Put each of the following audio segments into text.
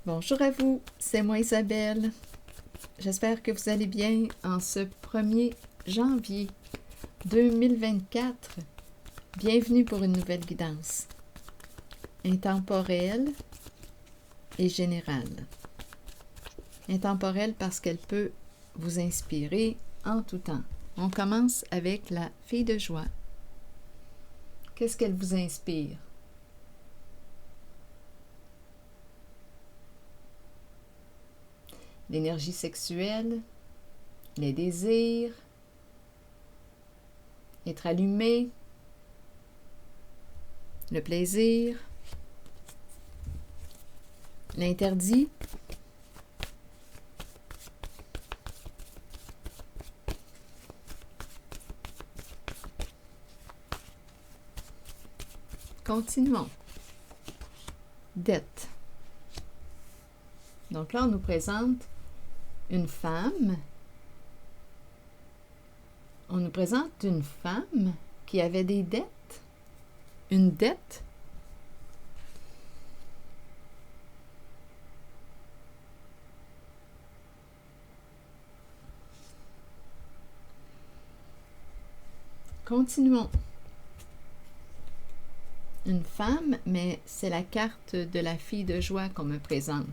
Bonjour à vous, c'est moi Isabelle. J'espère que vous allez bien en ce 1er janvier 2024. Bienvenue pour une nouvelle guidance intemporelle et générale. Intemporelle parce qu'elle peut vous inspirer en tout temps. On commence avec la fille de joie. Qu'est-ce qu'elle vous inspire? L'énergie sexuelle, les désirs, être allumé, le plaisir, l'interdit, continuons. Dette. Donc là, on nous présente une femme. On nous présente une femme qui avait des dettes. Une dette. Continuons. Une femme, mais c'est la carte de la fille de joie qu'on me présente.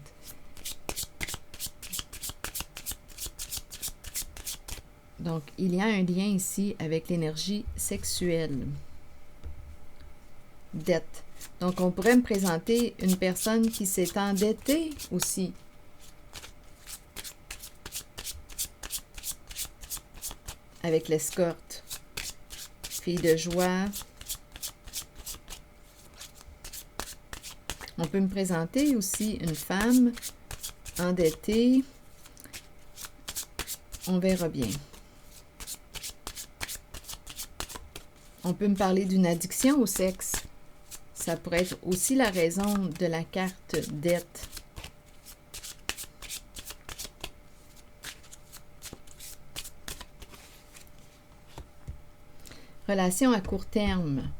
Donc, il y a un lien ici avec l'énergie sexuelle. Dette. Donc, on pourrait me présenter une personne qui s'est endettée aussi. Avec l'escorte. Fille de joie. On peut me présenter aussi une femme endettée. On verra bien. On peut me parler d'une addiction au sexe. Ça pourrait être aussi la raison de la carte dette. Relation à court terme.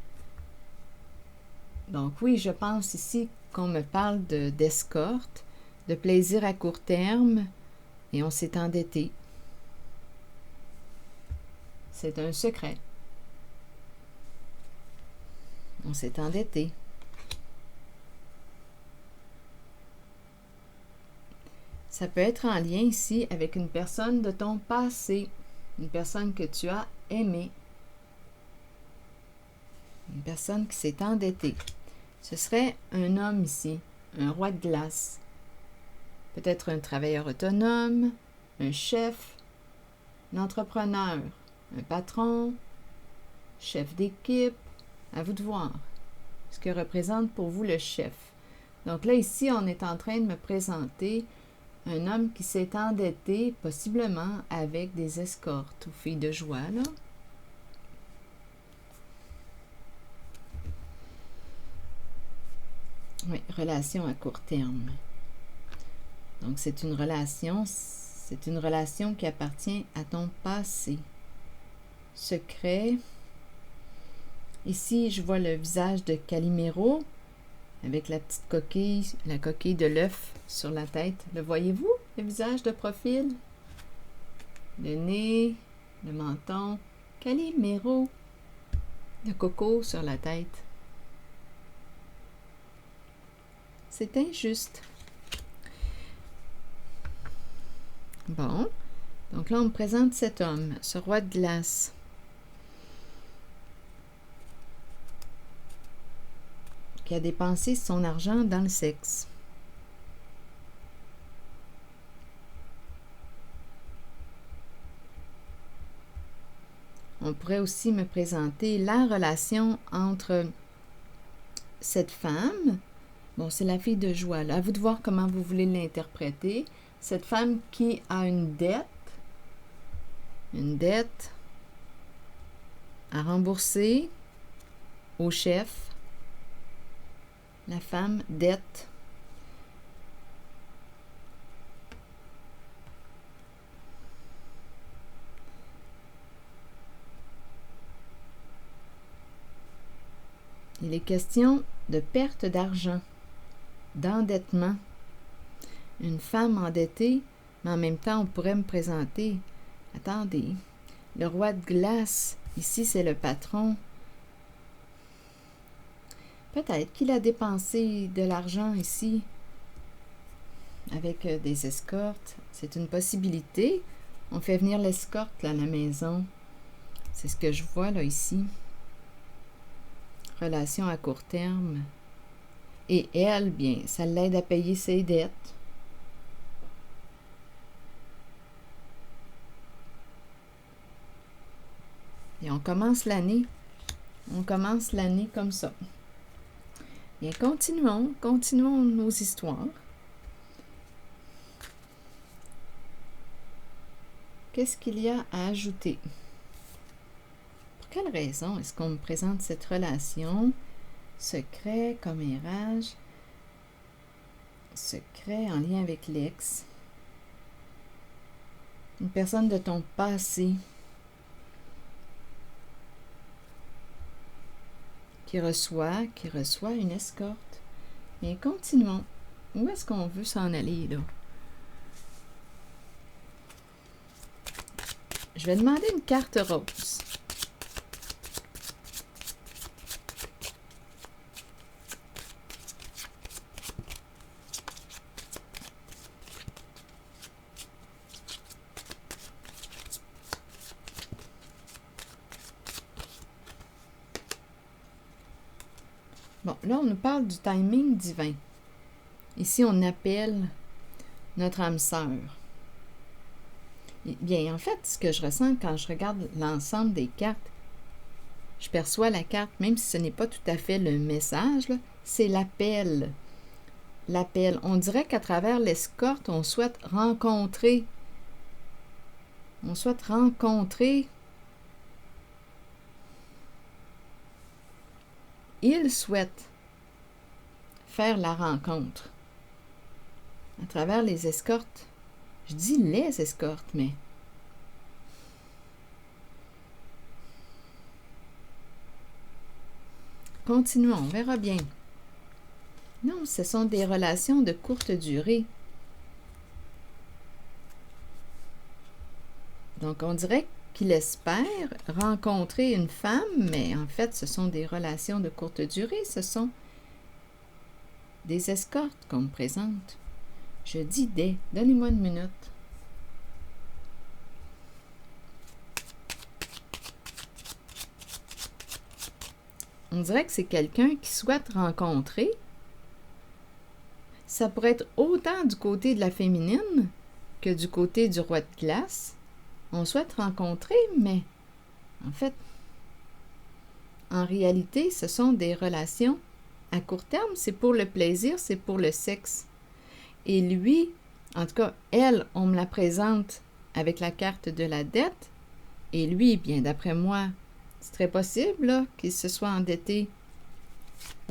Donc oui, je pense ici qu'on me parle d'escorte, de plaisir à court terme, et on s'est endetté. C'est un secret. On s'est endetté. Ça peut être en lien ici avec une personne de ton passé, une personne que tu as aimée, une personne qui s'est endettée. Ce serait un homme ici, un roi de glace, peut-être un travailleur autonome, un chef, un entrepreneur, un patron, chef d'équipe. À vous de voir ce que représente pour vous le chef. Donc là, ici, on est en train de me présenter un homme qui s'est endetté, possiblement avec des escortes ou filles de joie, là. Oui, relation à court terme. Donc, c'est une relation qui appartient à ton passé. Secret. Ici, je vois le visage de Calimero avec la petite coquille, la coquille de l'œuf sur la tête. Le voyez-vous, le visage de profil? Le nez, le menton. Calimero. Le coco sur la tête. C'est injuste. Bon. Donc là, on me présente cet homme, ce roi de glace. Qui a dépensé son argent dans le sexe. On pourrait aussi me présenter la relation entre cette femme, bon, c'est la fille de joie, là, à vous de voir comment vous voulez l'interpréter, cette femme qui a une dette à rembourser au chef. La femme, dette. Il est question de perte d'argent, d'endettement. une femme endettée, mais en même temps, on pourrait me présenter. Attendez, le roi de glace, ici, c'est le patron. Peut-être qu'il a dépensé de l'argent ici avec des escortes. C'est une possibilité. On fait venir l'escorte à la maison. C'est ce que je vois là ici. Relation à court terme. Et elle, bien, ça l'aide à payer ses dettes. Et on commence l'année. On commence l'année comme ça. Bien, continuons nos histoires. Qu'est-ce qu'il y a à ajouter? Pour quelle raison est-ce qu'on me présente cette relation? Secret, commérage, secret en lien avec l'ex. Une personne de ton passé qui reçoit une escorte. Bien, continuons. Où est-ce qu'on veut s'en aller, là? Je vais demander une carte rose. Bon, là, on nous parle du timing divin. Ici, on appelle notre âme sœur. Bien, en fait, ce que je ressens quand je regarde l'ensemble des cartes, je perçois la carte, même si ce n'est pas tout à fait le message, c'est l'appel. L'appel. On dirait qu'à travers l'escorte, on souhaite rencontrer. On souhaite rencontrer. Il souhaite faire la rencontre. À travers les escortes. Je dis les escortes, mais... Continuons, on verra bien. Non, ce sont des relations de courte durée. Donc, on dirait qu'il espère rencontrer une femme, mais en fait, ce sont des relations de courte durée. Ce sont des escortes qu'on me présente. Je dis des. Donnez-moi une minute. On dirait que c'est quelqu'un qui souhaite rencontrer. Ça pourrait être autant du côté de la féminine que du côté du roi de glace. On souhaite rencontrer, mais en fait, en réalité, ce sont des relations à court terme. C'est pour le plaisir, c'est pour le sexe. Et lui, en tout cas, elle, on me la présente avec la carte de la dette. Et lui, bien d'après moi, c'est très possible qu'il se soit endetté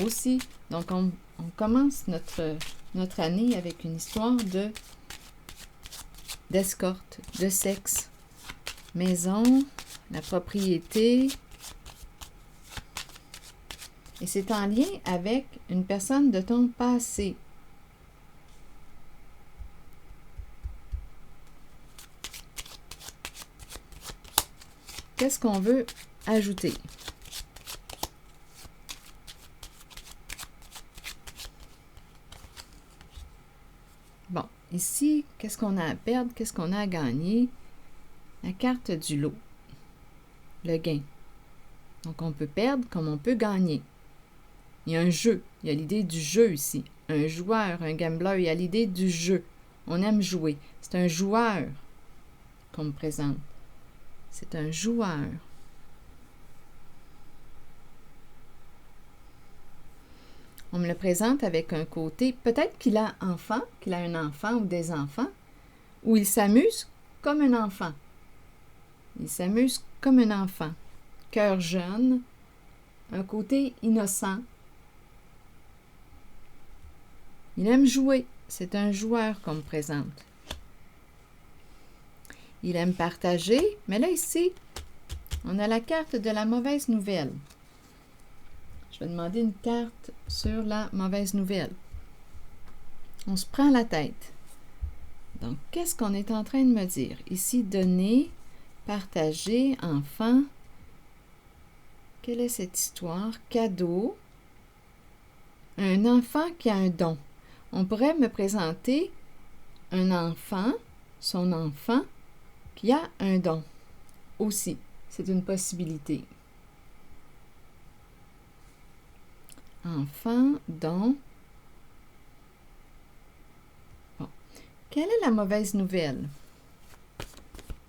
aussi. Donc, on commence notre année avec une histoire d'escorte, de sexe. Maison, la propriété. Et c'est en lien avec une personne de ton passé. Qu'est-ce qu'on veut ajouter? Bon, ici, qu'est-ce qu'on a à perdre? Qu'est-ce qu'on a à gagner? La carte du lot. Le gain. Donc, on peut perdre comme on peut gagner. Il y a un jeu. Il y a l'idée du jeu ici. Un joueur, un gambler, il y a l'idée du jeu. On aime jouer. C'est un joueur qu'on me présente. C'est un joueur. On me le présente avec un côté, peut-être qu'il a un enfant ou des enfants, ou il s'amuse comme un enfant. Il s'amuse comme un enfant. Cœur jeune, un côté innocent. Il aime jouer. C'est un joueur qu'on me présente. Il aime partager, mais là, ici, on a la carte de la mauvaise nouvelle. Je vais demander une carte sur la mauvaise nouvelle. On se prend la tête. Donc, qu'est-ce qu'on est en train de me dire? Ici, donner, partager, enfant. Quelle est cette histoire? Cadeau. Un enfant qui a un don. On pourrait me présenter un enfant, son enfant, qui a un don aussi. C'est une possibilité. Enfant, don. Bon. Quelle est la mauvaise nouvelle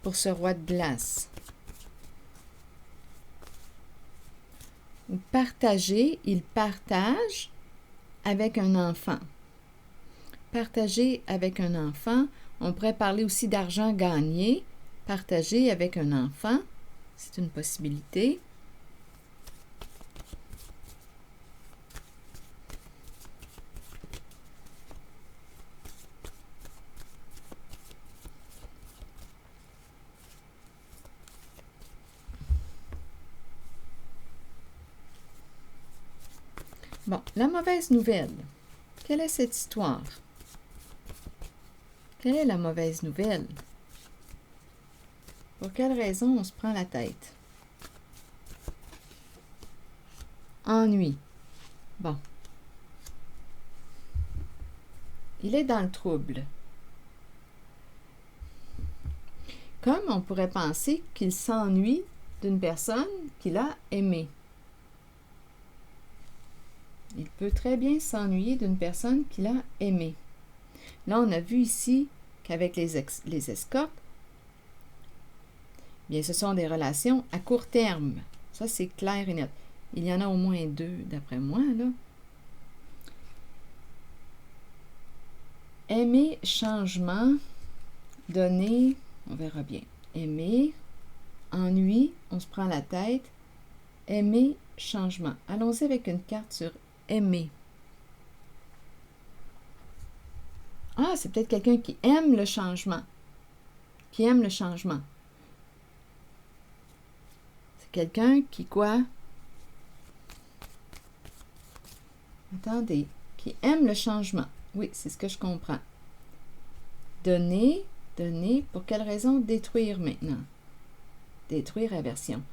pour ce roi de glace? Partager, il partage avec un enfant. Partager avec un enfant, on pourrait parler aussi d'argent gagné. Partager avec un enfant, c'est une possibilité. Bon, la mauvaise nouvelle. Quelle est cette histoire? Quelle est la mauvaise nouvelle? Pour quelle raison on se prend la tête? Ennui. Bon. Il est dans le trouble. Comme on pourrait penser qu'il s'ennuie d'une personne qu'il a aimée. Il peut très bien s'ennuyer d'une personne qu'il a aimée. Là, on a vu ici qu'avec les escortes, bien, ce sont des relations à court terme. Ça, c'est clair et net. Il y en a au moins 2, d'après moi, là. Aimer, changement, donner, on verra bien. Aimer, ennui, on se prend la tête. Aimer, changement. Allons-y avec une carte sur aimer. Ah, c'est peut-être quelqu'un qui aime le changement. Qui aime le changement. C'est quelqu'un qui quoi? Attendez. Qui aime le changement. Oui, c'est ce que je comprends. Donner, donner. Pour quelle raison? Détruire maintenant. Détruire, aversion.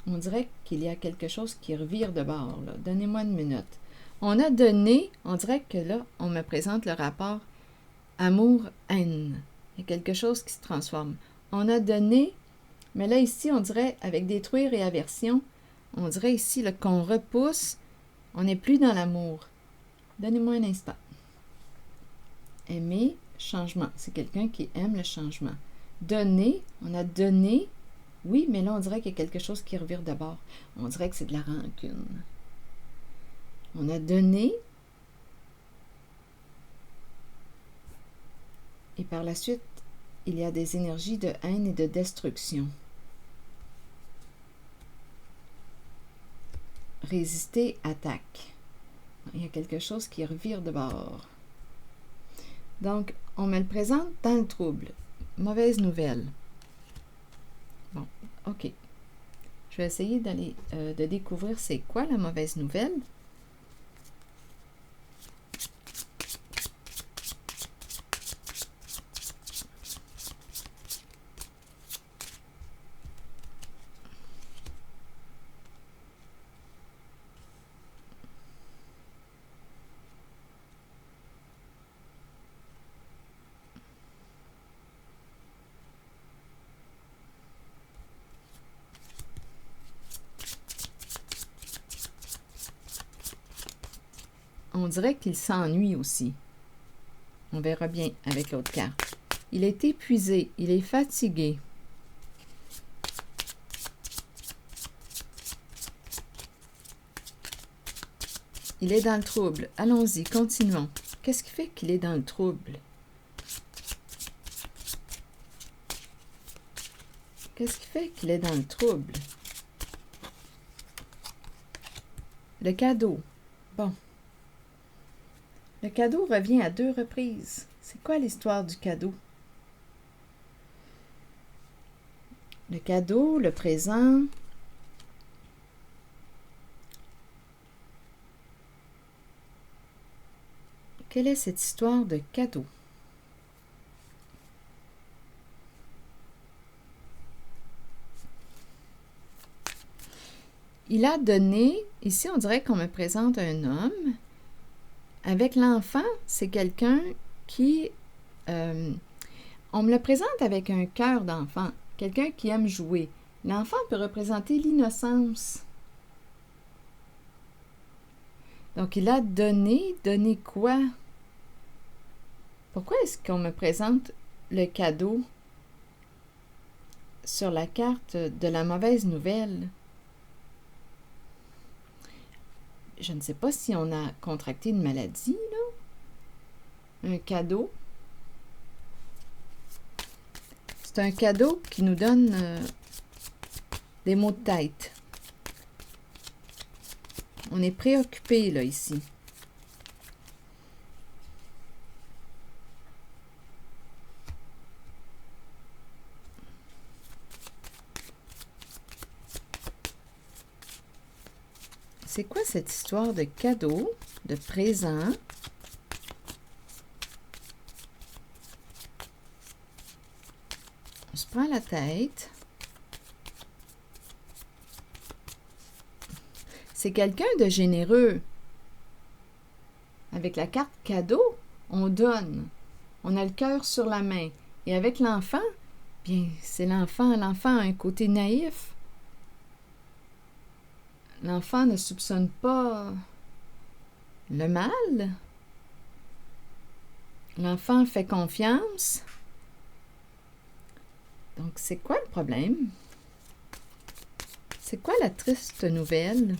On dirait qu'il y a quelque chose qui revire de bord. Donnez-moi une minute. On a donné, on dirait que là, on me présente le rapport amour-haine. Il y a quelque chose qui se transforme. On a donné, mais là, ici, on dirait, avec détruire et aversion, on dirait ici qu'on repousse, on n'est plus dans l'amour. Donnez-moi un instant. Aimer, changement. C'est quelqu'un qui aime le changement. Donner, on a donné, oui, mais là, on dirait qu'il y a quelque chose qui revire de bord. On dirait que c'est de la rancune. On a donné, et par la suite, il y a des énergies de haine et de destruction. Résister, attaque. Il y a quelque chose qui revire de bord. Donc, on me le présente dans le trouble. Mauvaise nouvelle. Bon, OK. Je vais essayer d'aller de découvrir c'est quoi la mauvaise nouvelle. On dirait qu'il s'ennuie aussi. On verra bien avec l'autre carte. Il est épuisé, il est fatigué. Il est dans le trouble. Allons-y, continuons. Qu'est-ce qui fait qu'il est dans le trouble? Qu'est-ce qui fait qu'il est dans le trouble? Le cadeau. Bon. Le cadeau revient à 2 reprises. C'est quoi l'histoire du cadeau? Le cadeau, le présent. Quelle est cette histoire de cadeau? il a donné, ici on dirait qu'on me présente un homme. Avec l'enfant, c'est quelqu'un qui... on me le présente avec un cœur d'enfant, quelqu'un qui aime jouer. L'enfant peut représenter l'innocence. Donc, il a donné. Donné quoi? Pourquoi est-ce qu'on me présente le cadeau sur la carte de la mauvaise nouvelle? Je ne sais pas si on a contracté une maladie, là. Un cadeau. C'est un cadeau qui nous donne des maux de tête. On est préoccupé, là, ici. C'est quoi cette histoire de cadeau, de présent? On se prend la tête. C'est quelqu'un de généreux. Avec la carte cadeau, on donne. On a le cœur sur la main. Et avec l'enfant, bien, c'est l'enfant. L'enfant a un côté naïf. L'enfant ne soupçonne pas le mal. L'enfant fait confiance. Donc, c'est quoi le problème? C'est quoi la triste nouvelle?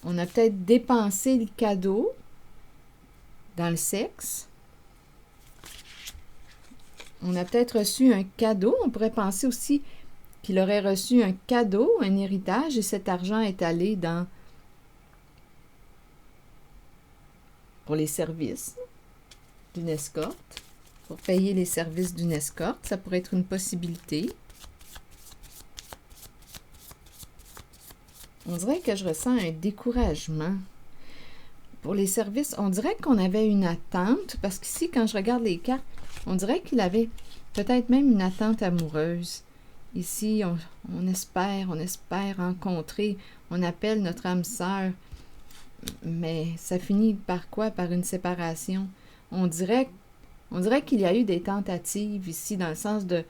On a peut-être dépensé le cadeau dans le sexe. On a peut-être reçu un cadeau. On pourrait penser aussi qu'il aurait reçu un cadeau, un héritage, et cet argent est allé pour les services d'une escorte, pour payer les services d'une escorte. Ça pourrait être une possibilité. On dirait que je ressens un découragement. Pour les services, on dirait qu'on avait une attente, parce qu'ici, quand je regarde les cartes, on dirait qu'il avait peut-être même une attente amoureuse. Ici, on espère rencontrer, on appelle notre âme sœur, mais ça finit par quoi? Par une séparation. On dirait qu'il y a eu des tentatives ici, dans le sens de,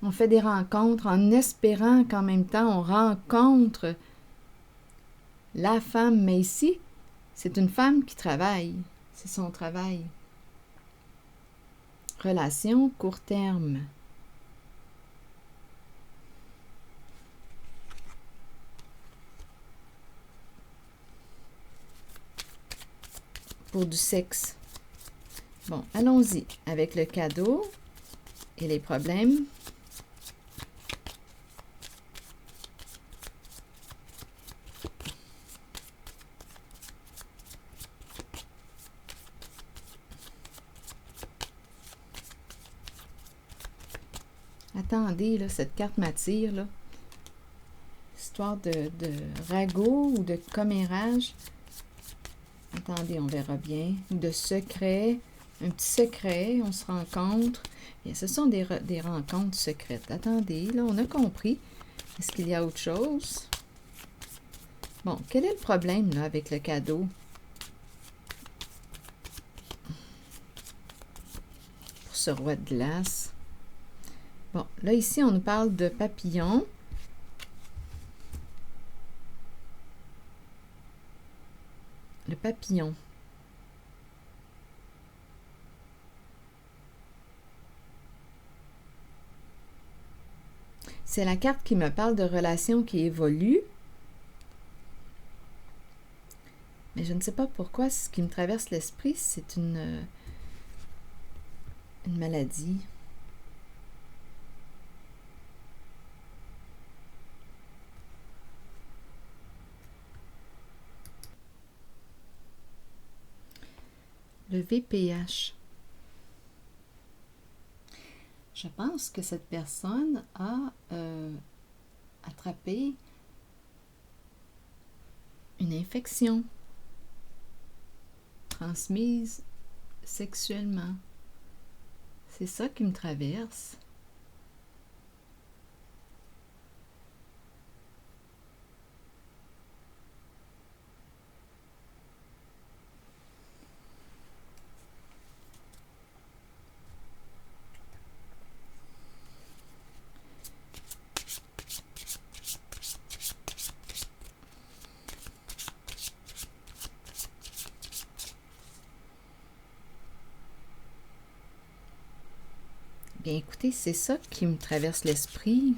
on fait des rencontres en espérant qu'en même temps, on rencontre la femme, mais ici, c'est une femme qui travaille. C'est son travail. Relation court terme. Pour du sexe. Bon, allons-y avec le cadeau et les problèmes. Attendez, là, cette carte m'attire, là. Histoire de ragot ou de commérage. Attendez, on verra bien. Ou de secret. Un petit secret, on se rencontre. Et ce sont des rencontres secrètes. Attendez, là, on a compris. Est-ce qu'il y a autre chose? Bon, quel est le problème, là, avec le cadeau? Pour ce roi de glace. Bon, là, ici, on nous parle de papillon. Le papillon. C'est la carte qui me parle de relations qui évoluent. Mais je ne sais pas pourquoi, ce qui me traverse l'esprit, c'est une maladie. Le VPH. Je pense que cette personne a attrapé une infection transmise sexuellement. C'est ça qui me traverse. Bien, écoutez, c'est ça qui me traverse l'esprit.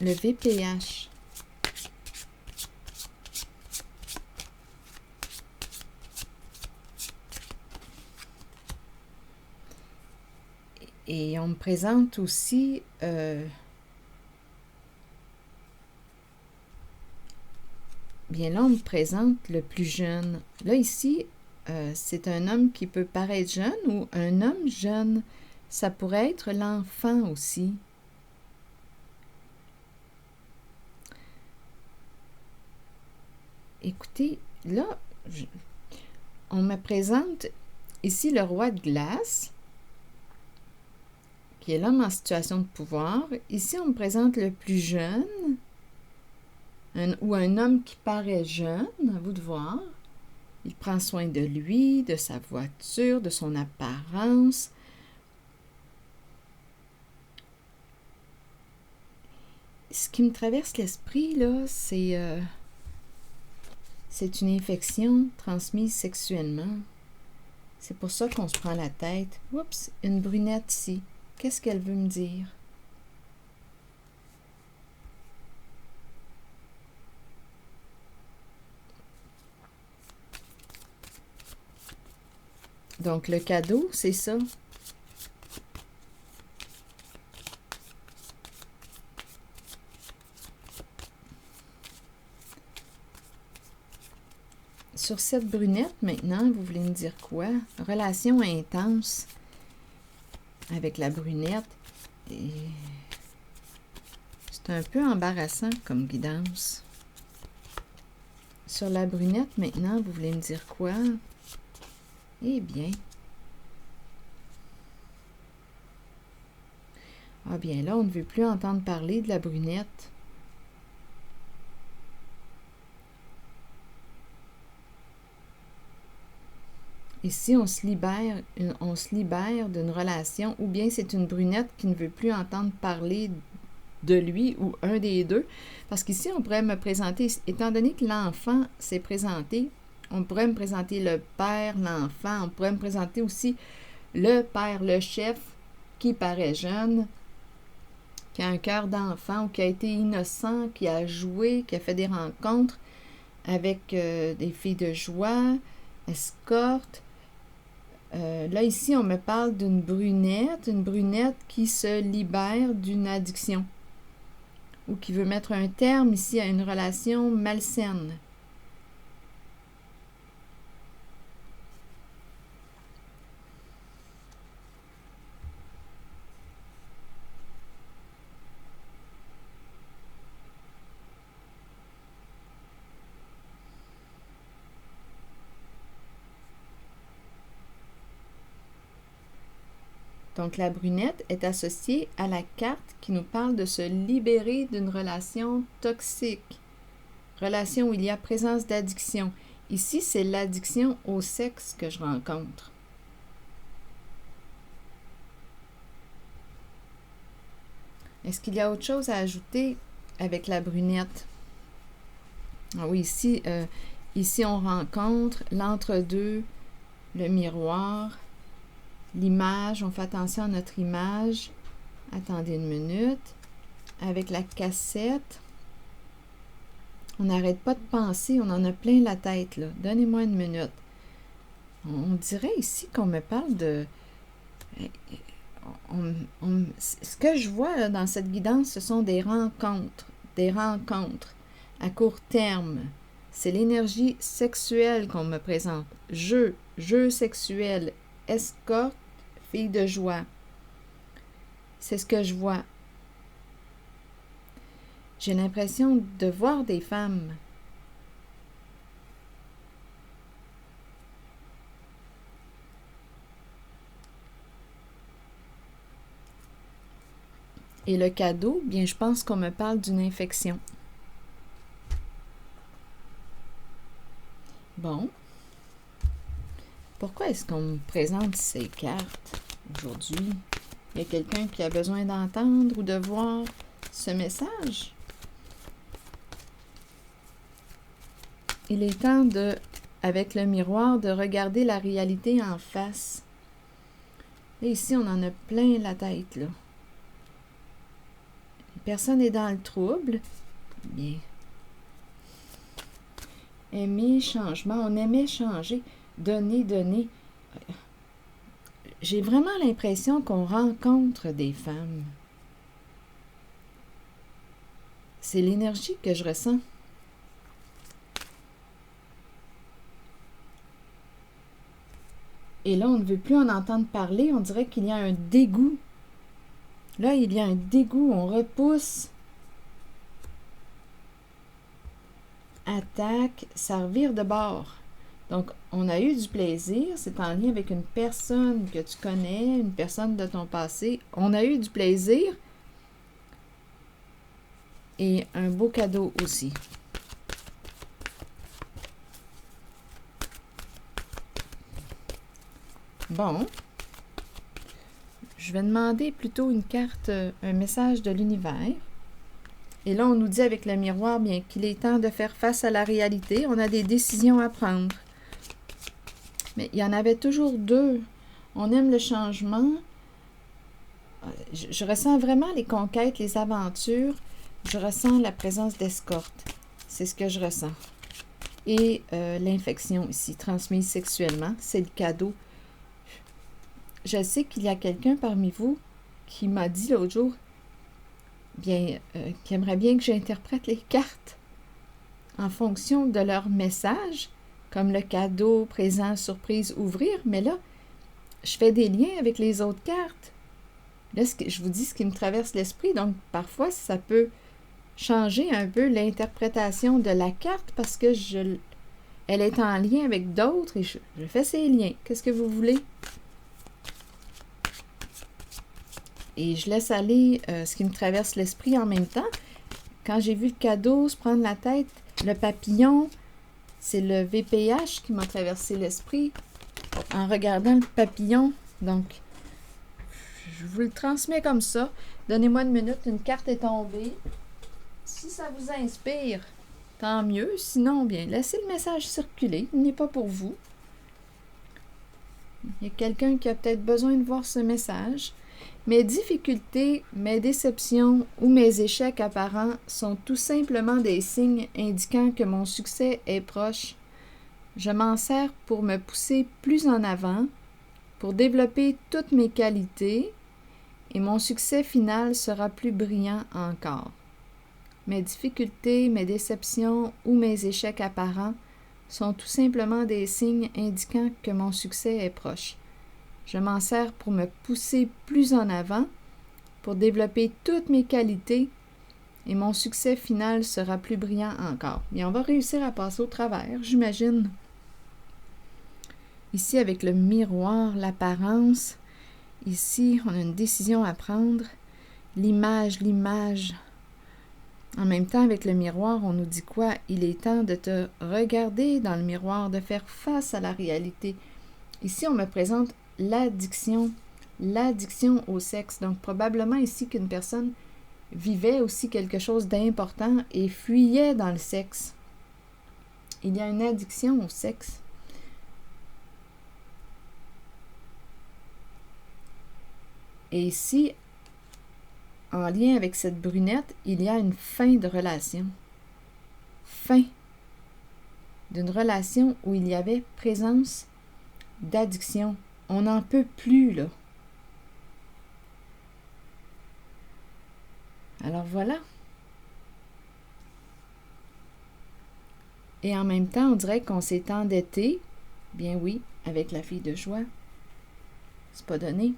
Le VPH. Et on me présente aussi bien là, on me présente le plus jeune. Là, ici, c'est un homme qui peut paraître jeune ou un homme jeune. Ça pourrait être l'enfant aussi. Écoutez, là, on me présente ici le roi de glace, qui est l'homme en situation de pouvoir. Ici, on me présente le plus jeune, ou un homme qui paraît jeune, à vous de voir. Il prend soin de lui, de sa voiture, de son apparence. Ce qui me traverse l'esprit, là, c'est une infection transmise sexuellement. C'est pour ça qu'on se prend la tête. Oups, une brunette ici. Qu'est-ce qu'elle veut me dire? Donc, le cadeau, c'est ça. Sur cette brunette, maintenant, vous voulez me dire quoi? Relation intense avec la brunette. Et c'est un peu embarrassant comme guidance. Sur la brunette, maintenant, vous voulez me dire quoi? Eh bien. Ah bien, là, on ne veut plus entendre parler de la brunette. Ici, on se libère d'une relation, ou bien c'est une brunette qui ne veut plus entendre parler de lui ou un des deux. Parce qu'ici, on pourrait me présenter, étant donné que l'enfant s'est présenté, on pourrait me présenter le père, l'enfant, on pourrait me présenter aussi le père, le chef, qui paraît jeune, qui a un cœur d'enfant ou qui a été innocent, qui a joué, qui a fait des rencontres avec des filles de joie, escorte. Là, ici, on me parle d'une brunette qui se libère d'une addiction ou qui veut mettre un terme ici à une relation malsaine. Donc, la brunette est associée à la carte qui nous parle de se libérer d'une relation toxique. Relation où il y a présence d'addiction. Ici, c'est l'addiction au sexe que je rencontre. Est-ce qu'il y a autre chose à ajouter avec la brunette? Ah oui, ici on rencontre l'entre-deux, le miroir, l'image. On fait attention à notre image. Attendez une minute. Avec la cassette, on n'arrête pas de penser. On en a plein la tête, là. Donnez-moi une minute. On dirait ici qu'on me parle de... ce que je vois là, dans cette guidance, ce sont des rencontres à court terme. C'est l'énergie sexuelle qu'on me présente. Jeu sexuel, escorte, fille de joie. C'est ce que je vois. J'ai l'impression de voir des femmes. Et le cadeau, bien, je pense qu'on me parle d'une infection. Bon. Pourquoi est-ce qu'on me présente ces cartes aujourd'hui? Il y a quelqu'un qui a besoin d'entendre ou de voir ce message? il est temps de, avec le miroir, de regarder la réalité en face. Et ici, on en a plein la tête, là. Personne n'est dans le trouble. Bien. Aimer, changement. On aimait changer. Donner, donner. J'ai vraiment l'impression qu'on rencontre des femmes. C'est l'énergie que je ressens. Et là, on ne veut plus en entendre parler. On dirait qu'il y a un dégoût. Là, il y a un dégoût. On repousse. Attaque. Ça revire de bord. Donc, on a eu du plaisir. C'est en lien avec une personne que tu connais, une personne de ton passé. On a eu du plaisir. Et un beau cadeau aussi. Bon, je vais demander plutôt une carte, un message de l'univers. Et là, on nous dit avec le miroir, bien qu'il est temps de faire face à la réalité. On a des décisions à prendre. Mais il y en avait toujours deux. On aime le changement. Je ressens vraiment les conquêtes, les aventures. Je ressens la présence d'escorte. C'est ce que je ressens. Et l'infection ici, transmise sexuellement, c'est le cadeau. Je sais qu'il y a quelqu'un parmi vous qui m'a dit l'autre jour, bien, qui aimerait bien que j'interprète les cartes en fonction de leur message, comme le cadeau, présent, surprise, ouvrir. Mais là, je fais des liens avec les autres cartes. Là, je vous dis ce qui me traverse l'esprit. Donc, parfois, ça peut changer un peu l'interprétation de la carte parce que elle est en lien avec d'autres et je fais ces liens. Qu'est-ce que vous voulez? Et je laisse aller ce qui me traverse l'esprit en même temps. Quand j'ai vu le cadeau se prendre la tête, le papillon, c'est le VPH qui m'a traversé l'esprit en regardant le papillon. Donc, je vous le transmets comme ça. Donnez-moi une minute, une carte est tombée. Si ça vous inspire, tant mieux. Sinon, bien, laissez le message circuler. Il n'est pas pour vous. Il y a quelqu'un qui a peut-être besoin de voir ce message. Mes difficultés, mes déceptions ou mes échecs apparents sont tout simplement des signes indiquant que mon succès est proche. Je m'en sers pour me pousser plus en avant, pour développer toutes mes qualités, et mon succès final sera plus brillant encore. Mes difficultés, mes déceptions ou mes échecs apparents sont tout simplement des signes indiquant que mon succès est proche. Je m'en sers pour me pousser plus en avant, pour développer toutes mes qualités, et mon succès final sera plus brillant encore. Bien, on va réussir à passer au travers, j'imagine. Ici, avec le miroir, l'apparence, ici, on a une décision à prendre. L'image. En même temps, avec le miroir, on nous dit quoi? Il est temps de te regarder dans le miroir, de faire face à la réalité. Ici, on me présente l'addiction au sexe. Donc, probablement ici qu'une personne vivait aussi quelque chose d'important et fuyait dans le sexe. Il y a une addiction au sexe. Et ici, en lien avec cette brunette, il y a une fin de relation. Fin d'une relation où il y avait présence d'addiction. On n'en peut plus, là. Alors voilà. Et en même temps, on dirait qu'on s'est endetté. Bien oui, avec la fille de joie. C'est pas donné.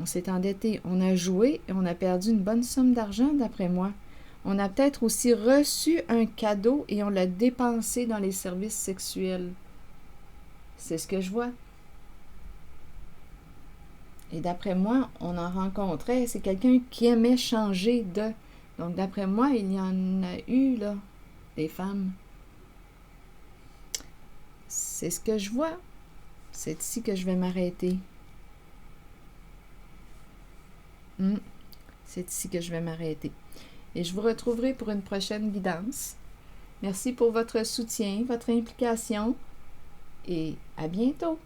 On s'est endetté. On a joué et on a perdu une bonne somme d'argent, d'après moi. On a peut-être aussi reçu un cadeau et on l'a dépensé dans les services sexuels. C'est ce que je vois. Et d'après moi, on en rencontrait, c'est quelqu'un qui aimait changer de. Donc d'après moi, il y en a eu, là, des femmes. C'est ce que je vois. C'est ici que je vais m'arrêter. C'est ici que je vais m'arrêter. Et je vous retrouverai pour une prochaine guidance. Merci pour votre soutien, votre implication et à bientôt.